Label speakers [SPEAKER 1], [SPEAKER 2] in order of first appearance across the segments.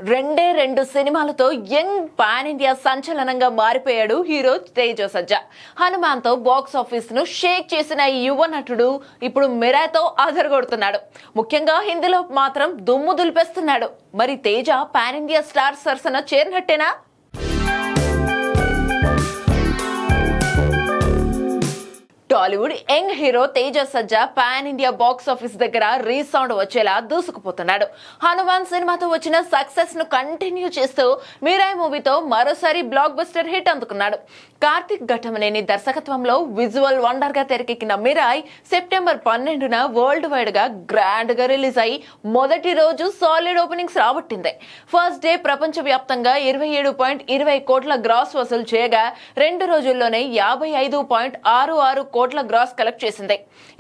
[SPEAKER 1] రెండే రెండు సినిమాలతో యంగ్ పాన్ ఇండియా సంచలనంగా మారిపోయాడు హీరో తేజ సజ్జా. హనుమాన్ తో బాక్స్ ఆఫీస్ ను షేక్ చేసిన ఈ యువ నటుడు ఇప్పుడు మిరాయ్తో అదరగొడుతున్నాడు. ముఖ్యంగా హిందీలో మాత్రం దుమ్ము దులిపేస్తున్నాడు. మరి తేజ పాన్ ఇండియా స్టార్ సరసన చేరినట్టేనా? టాలీవుడ్ యంగ్ హీరో తేజ సజ్జా పాన్ ఇండియా బాక్స్ ఆఫీస్ దగ్గర రీసౌండ్ వచ్చేలా దూసుకుపోతున్నాడు. హనుమాన్ సినిమాతో వచ్చిన సక్సెస్ ను కంటిన్యూ చేస్తూ మిరాయ్ మూవీతో మరోసారి బ్లాక్ బస్టర్ హిట్ అందుకున్నాడు. కార్తిక్ ఘటమనేని దర్శకత్వంలో విజువల్ వండర్ గా తెరకెక్కిన మిరాయ్ సెప్టెంబర్ 12న వరల్డ్ వైడ్ గా గ్రాండ్ గా రిలీజ్ అయి మొదటి రోజు సాలిడ్ ఓపెనింగ్స్ రాబట్టింది. ఫస్ట్ డే ప్రపంచ వ్యాప్తంగా 27.20 కోట్ల గ్రాస్ వసూలు చేయగా 2 రోజుల్లోనే 55.66 కోట్ల గ్రాస్ కలెక్ట్ చేసింది.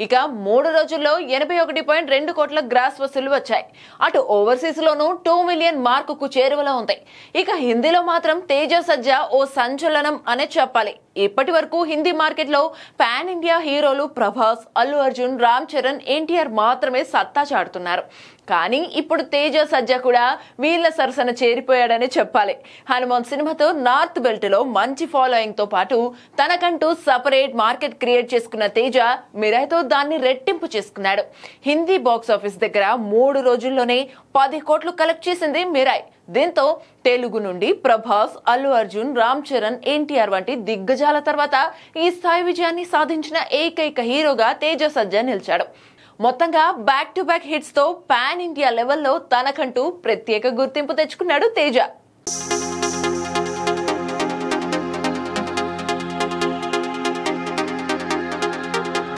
[SPEAKER 1] ఇక 3 రోజుల్లో 81.2 కోట్ల గ్రాస్ వసూలు వచ్చాయి. అటు ఓవర్సీస్ లోనూ 2 మిలియన్ మార్కుకు చేరువలో ఉంది. ఇక హిందీలో మాత్రం తేజ సజ్జా ఓ సంచలనం అనే చెప్పాలి. ఇప్పటి వరకు హిందీ మార్కెట్ లో పాన్ ఇండియా హీరోలు ప్రభాస్, అల్లు అర్జున్, రామ్ చరణ్, ఎన్టీఆర్ మాత్రమే సత్తా చాటుతున్నారు. కానీ ఇప్పుడు తేజ సజ్జా కూడా వీళ్ళ సరసన చేరిపోయాడని చెప్పాలి. హనుమాన్ సినిమాతో నార్త్ బెల్ట్ లో మంచి ఫాలోయింగ్ తో పాటు తనకంటూ సపరేట్ మార్కెట్ క్రియేట్ చేసుకున్న తేజ మిరాయ్తో దాన్ని రెట్టింపు చేసుకున్నాడు. హిందీ బాక్స్ ఆఫీస్ దగ్గర 3 రోజుల్లోనే 10 కోట్లు కలెక్ట్ చేసింది మిరాయ్. దీంతో తెలుగు నుండి ప్రభాస్, అల్లు అర్జున్, రామ్ చరణ్, ఎన్టీఆర్ వంటి దిగ్గజాల తర్వాత ఈ స్థాయి విజయాన్ని సాధించిన ఏకైక హీరోగా తేజ సజ్జా నిలిచాడు. మొత్తంగా బ్యాక్ టు బ్యాక్ హిట్స్ తో పాన్ ఇండియా లెవెల్లో తనకంటూ ప్రత్యేక గుర్తింపు తెచ్చుకున్నాడు తేజ.